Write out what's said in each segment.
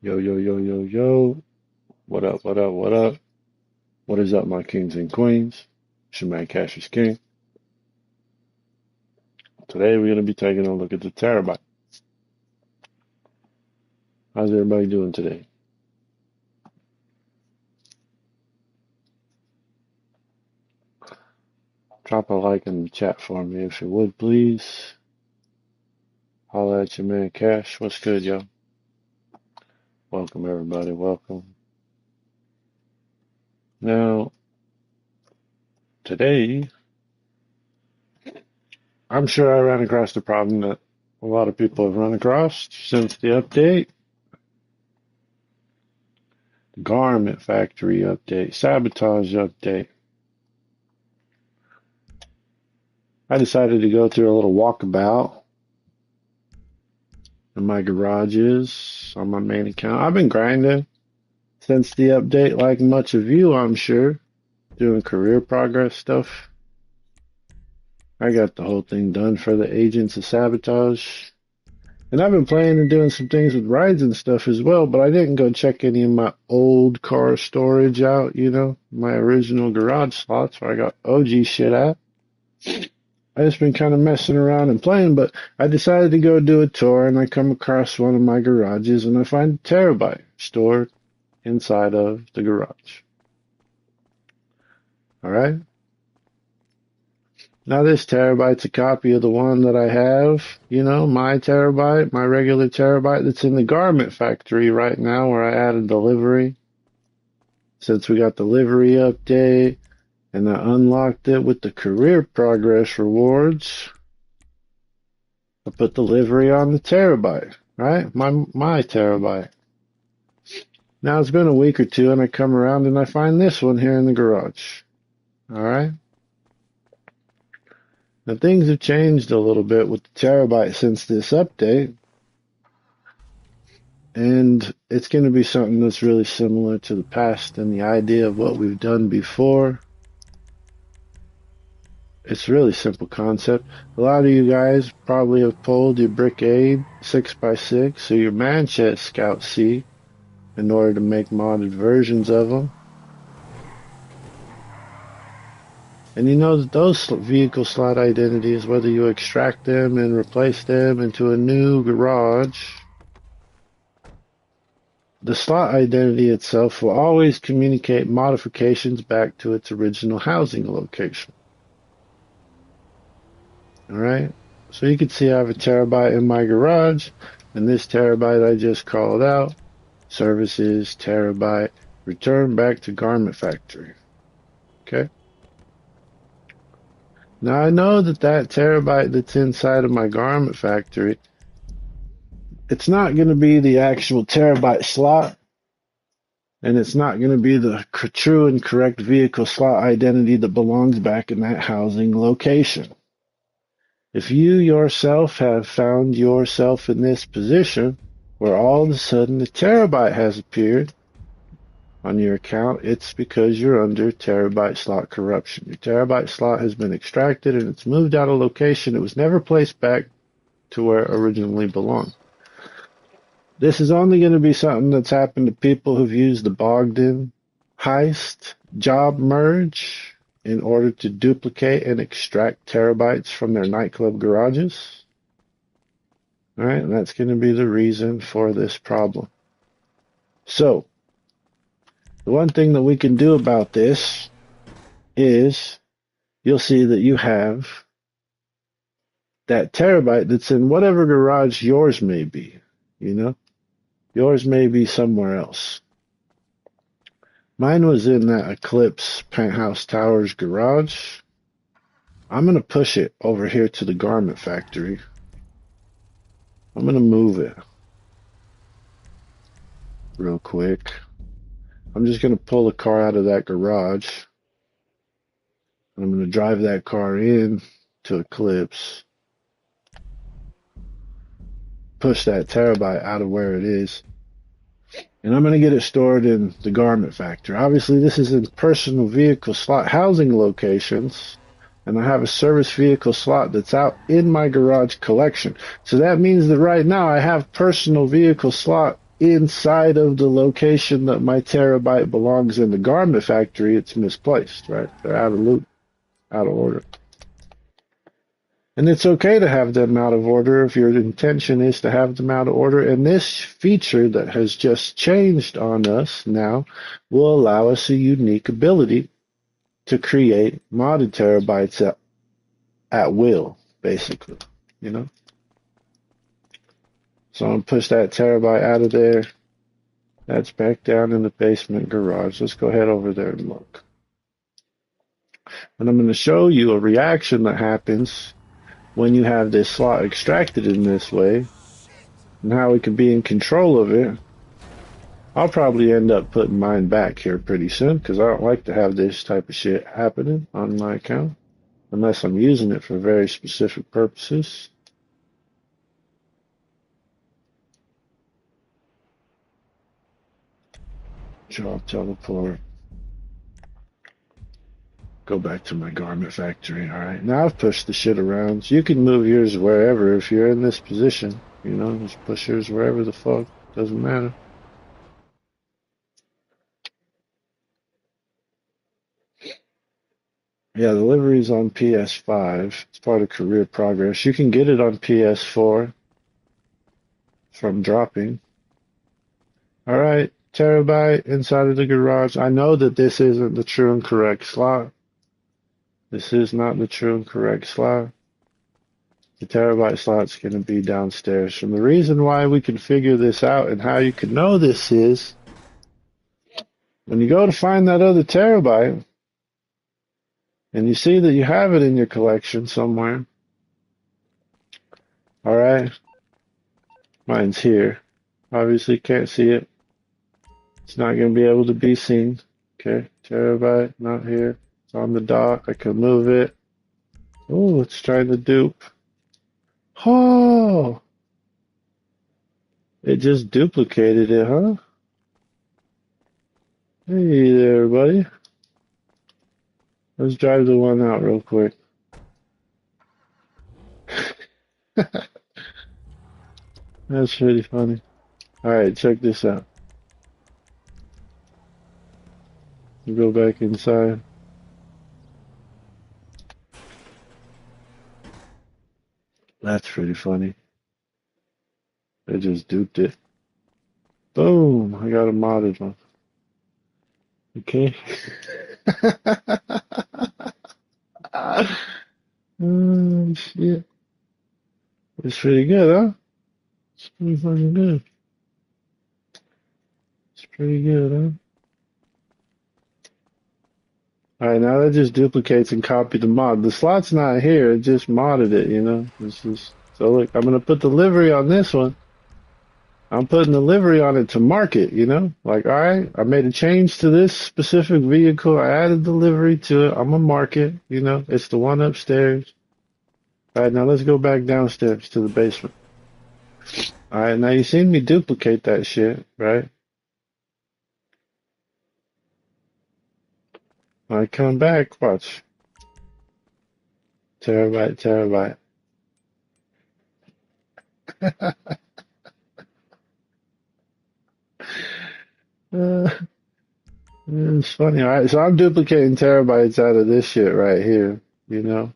Yo, yo, yo, yo, yo. What up, what up, what up? What is up, my kings and queens? It's your man Cash is King. Today we're going to be taking a look at the Terrorbyte. How's everybody doing today? Drop a like in the chat for me if you would, please. Holla at your man Cash. What's good, yo? Welcome, everybody. Welcome. Now, today, I'm sure I ran across the problem that a lot of people have run across since the update. Garment factory update, sabotage update. I decided to go through a little walkabout in my garages on my main account. I've been grinding since the update, like much of you, I'm sure, doing career progress stuff. I got the whole thing done for the agents of sabotage. And I've been playing and doing some things with rides and stuff as well, but I didn't go check any of my old car storage out, my original garage slots where I got OG shit at. I just been kind of messing around and playing, but I decided to go do a tour, and I come across one of my garages, and I find a Terrorbyte stored inside of the garage. All right? Now this Terrorbyte's a copy of the one that I have, my Terrorbyte, my regular Terrorbyte that's in the garment factory right now where I added the livery. Since we got the livery update and I unlocked it with the career progress rewards, I put the livery on the Terrorbyte, right? My Terrorbyte. Now it's been a week or two and I come around and I find this one here in the garage. All right? Now things have changed a little bit with the Terrorbyte since this update, and it's going to be something that's really similar to the past and the idea of what we've done before. It's a really simple concept. A lot of you guys probably have pulled your Brickade 6x6 or your Manchester Scout C in order to make modded versions of them. And you know that those vehicle slot identities, whether you extract them and replace them into a new garage, the slot identity itself will always communicate modifications back to its original housing location. Alright? So you can see I have a Terrorbyte in my garage, and this Terrorbyte I just called out, services, Terrorbyte, return back to garment factory. Okay? Now I know that Terrorbyte that's inside of my garment factory, it's not going to be the actual Terrorbyte slot, and it's not going to be the true and correct vehicle slot identity that belongs back in that housing location. If you yourself have found yourself in this position where all of a sudden the Terrorbyte has appeared on your account, it's because you're under Terrorbyte slot corruption. Your Terrorbyte slot has been extracted and it's moved out of location. It was never placed back to where it originally belonged. This is only going to be something that's happened to people who've used the Bogdan heist job merge in order to duplicate and extract Terrorbytes from their nightclub garages. All right, and that's going to be the reason for this problem. So, the one thing that we can do about this is you'll see that you have that Terrorbyte that's in whatever garage yours may be, Yours may be somewhere else. Mine was in that Eclipse Penthouse Towers garage. I'm going to push it over here to the garment factory. I'm going to move it real quick. I'm just going to pull the car out of that garage. I'm going to drive that car in to Eclipse. Push that Terrorbyte out of where it is. And I'm going to get it stored in the garment factory. Obviously, this is in personal vehicle slot housing locations. And I have a service vehicle slot that's out in my garage collection. So that means that right now I have personal vehicle slot inside of the location that my terabyte belongs in the garment factory, it's misplaced, right? They're out of loop, out of order. And it's okay to have them out of order if your intention is to have them out of order. And this feature that has just changed on us now will allow us a unique ability to create modded terabytes at will, basically, you know? So I'm going to push that terabyte out of there. That's back down in the basement garage. Let's go head over there and look. And I'm going to show you a reaction that happens when you have this slot extracted in this way, and how we can be in control of it. I'll probably end up putting mine back here pretty soon, because I don't like to have this type of shit happening on my account, unless I'm using it for very specific purposes. Draw teleport. Go back to my garment factory. Alright, now I've pushed the shit around. So you can move yours wherever if you're in this position. You know, just push yours wherever the fuck. Doesn't matter. Yeah, the livery's on PS5. It's part of Career Progress. You can get it on PS4 from dropping. Alright, Terrorbyte inside of the garage. I know that this isn't the true and correct slot. This is not the true and correct slot. The terabyte slot's going to be downstairs. And the reason why we can figure this out and how you can know this is when you go to find that other terabyte and you see that you have it in your collection somewhere. Alright. Mine's here. Obviously can't see it. It's not going to be able to be seen. Okay. Terabyte, not here. It's on the dock. I can move it. Oh, it's trying to dupe. Oh! It just duplicated it, huh? Hey there, buddy. Let's drive the one out real quick. That's pretty funny. Alright, check this out. You go back inside. That's pretty funny. They just duped it. Boom! I got a modded one. Okay. Oh, shit. It's pretty good, huh? It's pretty fucking good. It's pretty good, huh? Alright, now that just duplicates and copied the mod. The slot's not here, it just modded it, you know? So look, I'm gonna put the livery on this one. I'm putting the livery on it to mark it, you know? Like, alright, I made a change to this specific vehicle. I added the livery to it. I'm gonna mark it, you know? It's the one upstairs. Alright, now let's go back downstairs to the basement. Alright, now you seen me duplicate that shit, right? When I come back, watch. Terabyte, terabyte. It's funny. All right, so I'm duplicating terabytes out of this shit right here, you know?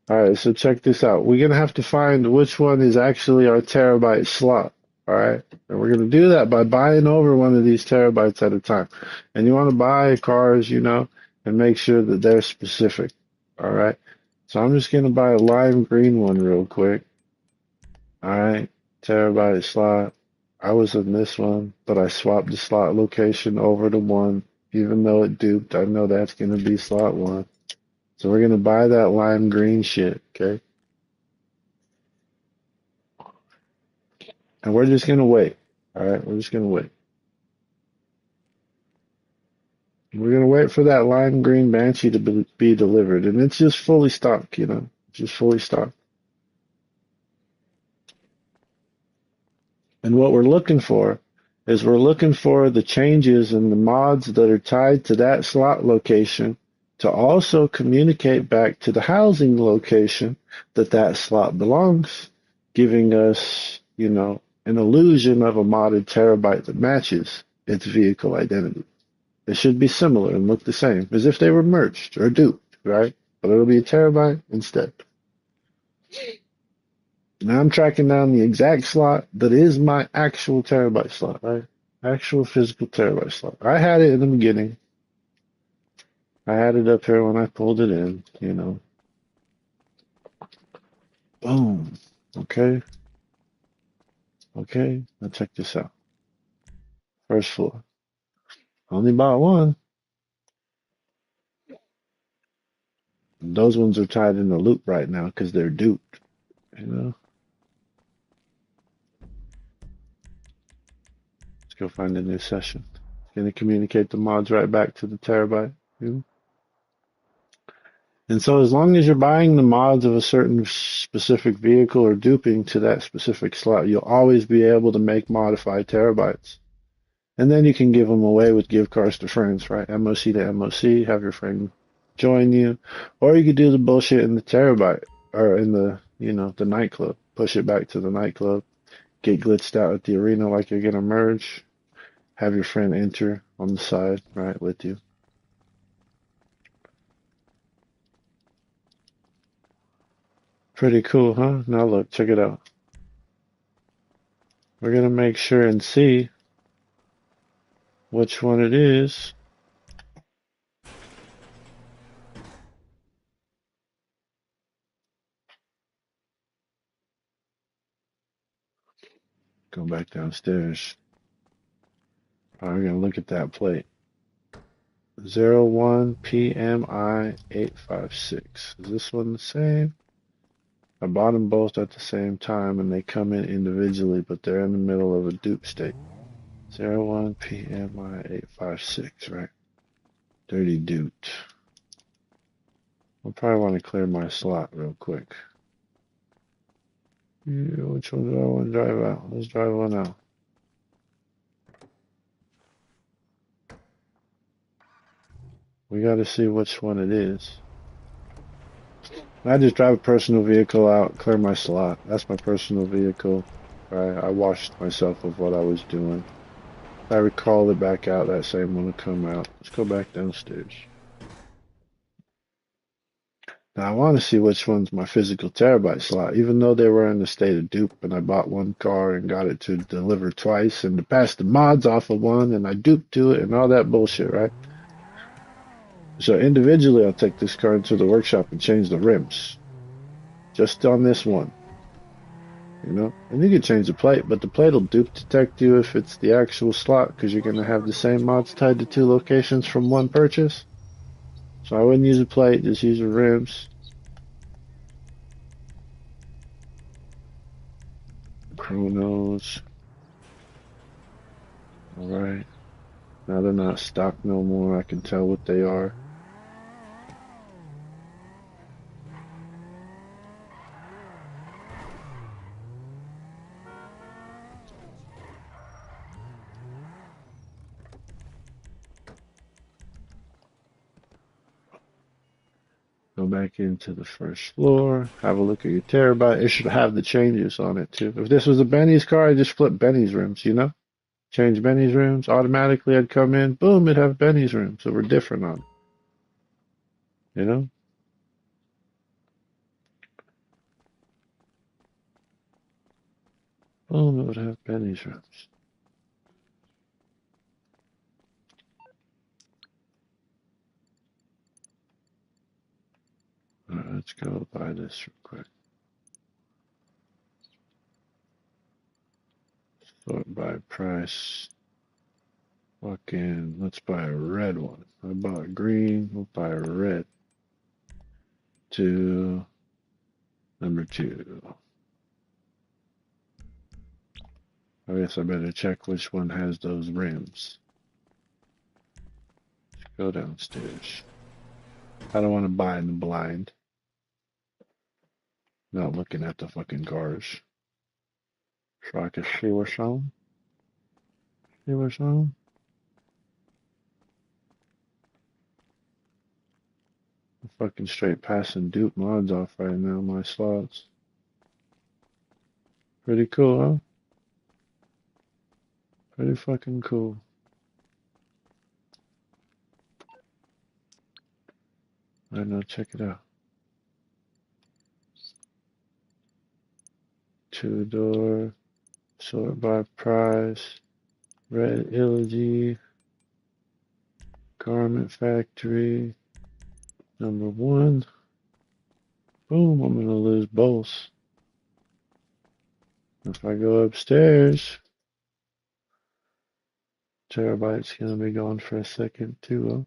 All right, so check this out. We're gonna have to find which one is actually our terabyte slot. All right, and we're gonna do that by buying over one of these terabytes at a time. And you want to buy cars, you know, and make sure that they're specific. All right, so I'm just gonna buy a lime green one real quick. All right, terabyte slot. I was in this one, but I swapped the slot location over to one. Even though it duped, I know that's gonna be slot one. So we're gonna buy that lime green shit, okay? And we're just gonna wait. All right, we're just gonna wait. We're gonna wait for that lime green Banshee to be delivered, and it's just fully stocked, you know, just fully stocked. And what we're looking for is we're looking for the changes and the mods that are tied to that slot location to also communicate back to the housing location that that slot belongs, giving us, you know, an illusion of a modded Terrorbyte that matches its vehicle identity. It should be similar and look the same, as if they were merged or duped, right? But it'll be a Terrorbyte instead. Now I'm tracking down the exact slot that is my actual Terrorbyte slot, right? Actual physical Terrorbyte slot. I had it in the beginning. I had it up here when I pulled it in, you know. Boom. Okay. Okay. Now check this out. First floor. Only bought one. Those ones are tied in a loop right now because they're duped, you know. Let's go find a new session. It's going to communicate the mods right back to the Terrorbyte. You know? And so as long as you're buying the mods of a certain specific vehicle or duping to that specific slot, you'll always be able to make modified Terrorbytes. And then you can give them away with gift cards to friends, right? MOC to MOC, have your friend join you. Or you could do the bullshit in the Terrorbyte or in the, you know, the nightclub. Push it back to the nightclub. Get glitched out at the arena like you're going to merge. Have your friend enter on the side, right, with you. Pretty cool, huh? Now look, check it out. We're going to make sure and see which one it is. Go back downstairs. All right, we're going to look at that plate. 01 PMI 856. Is this one the same? I bought them both at the same time and they come in individually, but they're in the middle of a dupe state. 01 PMI 856, right? Dirty duped. I'll probably want to clear my slot real quick. Yeah, which one do I want to drive out? Let's drive one out. We got to see which one it is. I just drive a personal vehicle out, clear my slot. That's my personal vehicle. Right? I washed myself of what I was doing. If I recall it back out, that same one will come out. Let's go back downstairs. Now I want to see which one's my physical Terrorbyte slot, even though they were in the state of dupe and I bought one car and got it to deliver twice and to pass the mods off of one and I duped to it and all that bullshit, right? So individually I'll take this car into the workshop and change the rims. Just on this one. You know? And you can change the plate, but the plate will dupe detect you if it's the actual slot because you're going to have the same mods tied to two locations from one purchase. So I wouldn't use a plate, just use the rims. Chronos. Alright. Now they're not stock no more. I can tell what they are. Go back into the first floor. Have a look at your Terrorbyte. It should have the changes on it too. If this was a Benny's car, I'd just flip Benny's rims, you know? Change Benny's rims. Automatically I'd come in. Boom, it'd have Benny's rims. So we're different on it. You know? Boom, it would have Benny's rims. Alright, let's go buy this real quick. Sort by price. Fucking, let's buy a red one. I bought green, we'll buy a red. Number 2. I guess I better check which one has those rims. Let's go downstairs. I don't want to buy in the blind. Not looking at the fucking cars. So I can see what's on. See what's on. I'm fucking straight passing dupe mods off right now, my slots. Pretty cool, huh? Pretty fucking cool. I know, check it out. 2-door, sort by price, red Elegy, garment factory, number 1. Boom, I'm gonna lose both. If I go upstairs, Terrorbyte's gonna be gone for a second too.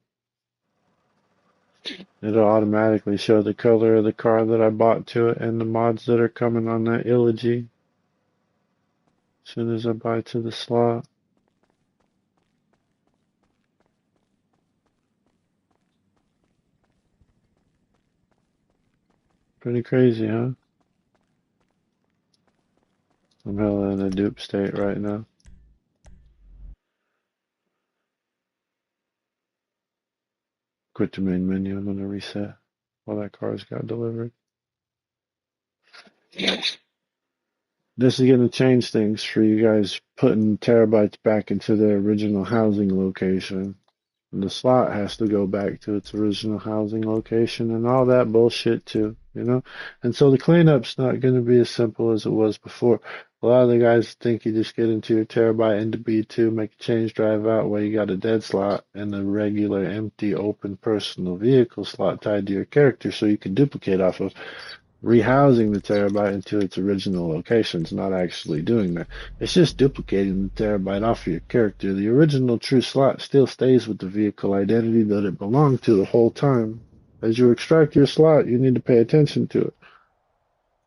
It'll automatically show the color of the car that I bought to it and the mods that are coming on that Elegy as soon as I buy to the slot. Pretty crazy, huh? I'm hella in a dupe state right now. Quit the main menu. I'm gonna reset while that car's got delivered. This is gonna change things for you guys putting terabytes back into their original housing location. And the slot has to go back to its original housing location and all that bullshit too, you know? And so the cleanup's not gonna be as simple as it was before. A lot of the guys think you just get into your terabyte into B2, make a change drive out where you got a dead slot and a regular empty open personal vehicle slot tied to your character so you can duplicate off of. Rehousing the terabyte into its original locations, not actually doing that. It's just duplicating the terabyte off of your character. The original true slot still stays with the vehicle identity that it belonged to the whole time. As you extract your slot, you need to pay attention to it.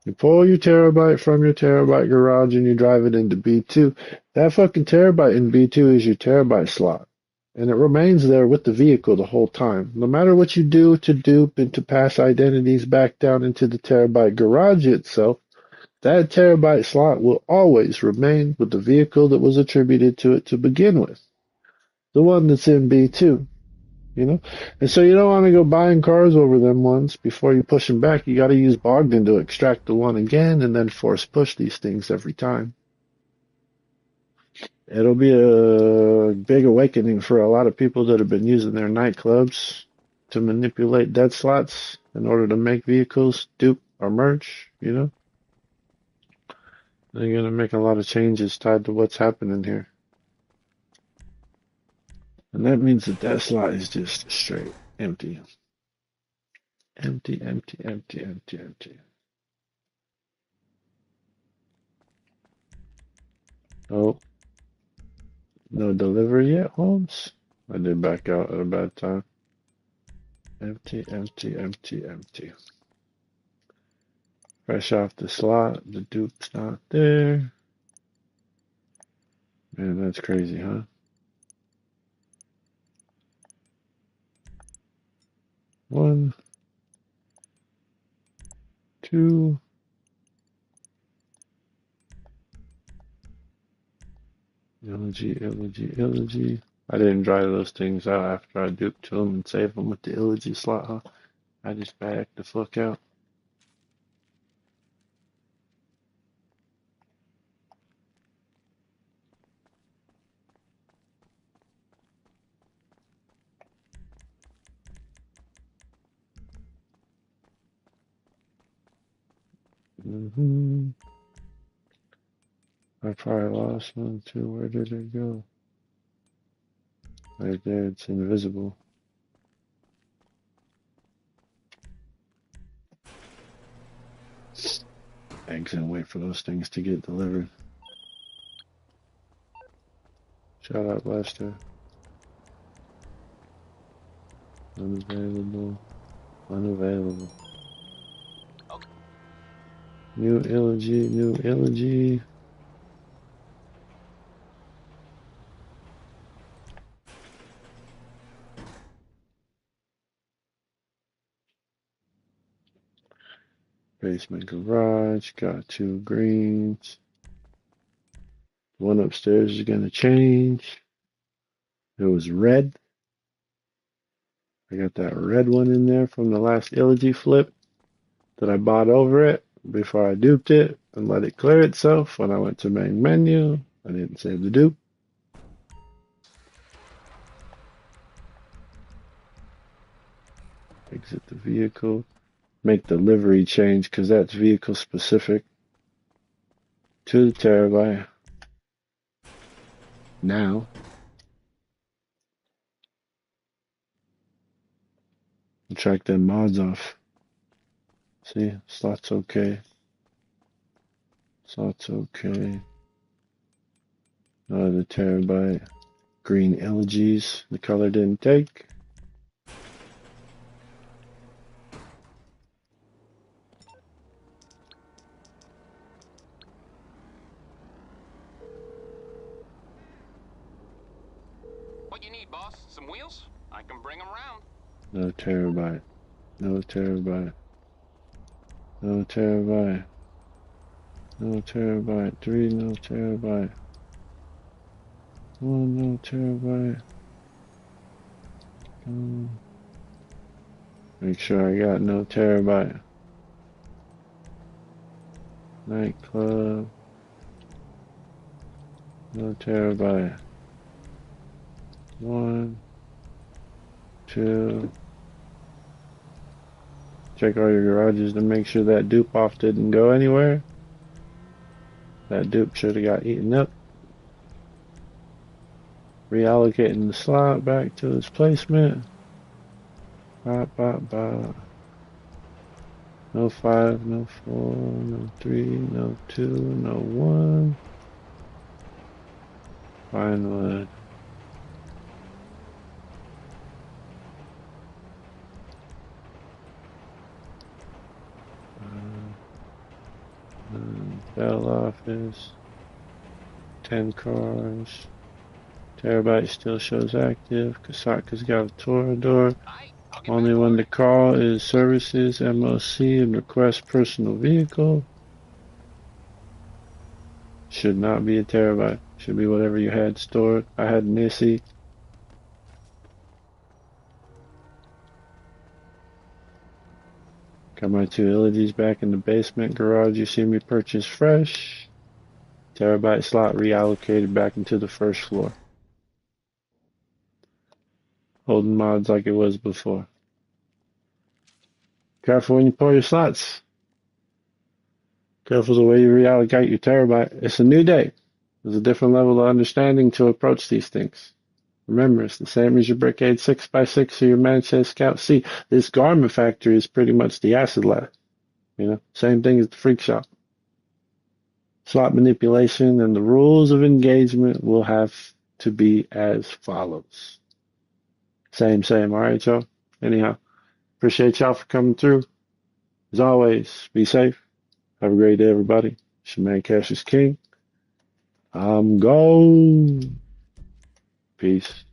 You pull your terabyte from your terabyte garage and you drive it into B2. That fucking terabyte in B2 is your terabyte slot. And it remains there with the vehicle the whole time. No matter what you do to dupe and to pass identities back down into the terabyte garage itself, that terabyte slot will always remain with the vehicle that was attributed to it to begin with. The one that's in B2, you know? And so you don't want to go buying cars over them ones before you push them back. You got to use Bogdan to extract the one again and then force push these things every time. It'll be a big awakening for a lot of people that have been using their nightclubs to manipulate dead slots in order to make vehicles, dupe, or merge, you know? They're going to make a lot of changes tied to what's happening here. And that means that that slot is just straight empty. Empty, empty, empty, empty, empty. Oh, no delivery yet, Holmes? I did back out at a bad time. Empty, empty, empty, empty. Fresh off the slot, the dupe's not there. Man, that's crazy, huh? One, two. Elegy, Elegy, Elegy. I didn't dry those things out after I duped to them and saved them with the Elegy slot, huh? I just backed the fuck out. I probably lost one too. Where did it go? Right there, it's invisible. Exit and wait for those things to get delivered. Shout out Lester. Unavailable. Unavailable. Okay. New Elegy, new Elegy. Basement garage, got 2 greens. One upstairs is gonna change. It was red. I got that red one in there from the last Elegy flip that I bought over it before I duped it and let it clear itself when I went to main menu. I didn't save the dupe. Exit the vehicle. Make the livery change because that's vehicle specific to the Terrorbyte. Now, track them mods off. See, slot's okay. Slot's okay. The Terrorbyte. Green elegies. The color didn't take. What you need, boss? Some wheels? I can bring them round. No Terrorbyte. No Terrorbyte. No Terrorbyte. No Terrorbyte. 3 no Terrorbyte. 1 no Terrorbyte. Make sure I got no Terrorbyte. Nightclub. No Terrorbyte. 1, 2. Check all your garages to make sure that dupe off didn't go anywhere. That dupe should have got eaten up. Reallocating the slot back to its placement. Bop, bop, bop. No 5, no 4, no 3, no 2, no 1. Fine wood. Bell office. 10 cars. Terrorbyte still shows active. Kasaka's got a Torador. Only one to call is services, MOC, and request personal vehicle. Should not be a Terrorbyte. Should be whatever you had stored. I had Missy. Got my 2 elegies back in the basement garage. You see me purchase fresh. Terrorbyte slot reallocated back into the first floor. Holding mods like it was before. Careful when you pull your slots. Careful the way you reallocate your Terrorbyte. It's a new day. There's a different level of understanding to approach these things. Remember, it's the same as your Brickade 6x6 or your Manchester Scout C. This garment factory is pretty much the acid lab. Same thing as the freak shop. Slot manipulation and the rules of engagement will have to be as follows. Same. All right, y'all? Anyhow, appreciate y'all for coming through. As always, be safe. Have a great day, everybody. It's your man, Cash is King. I'm gone. Peace.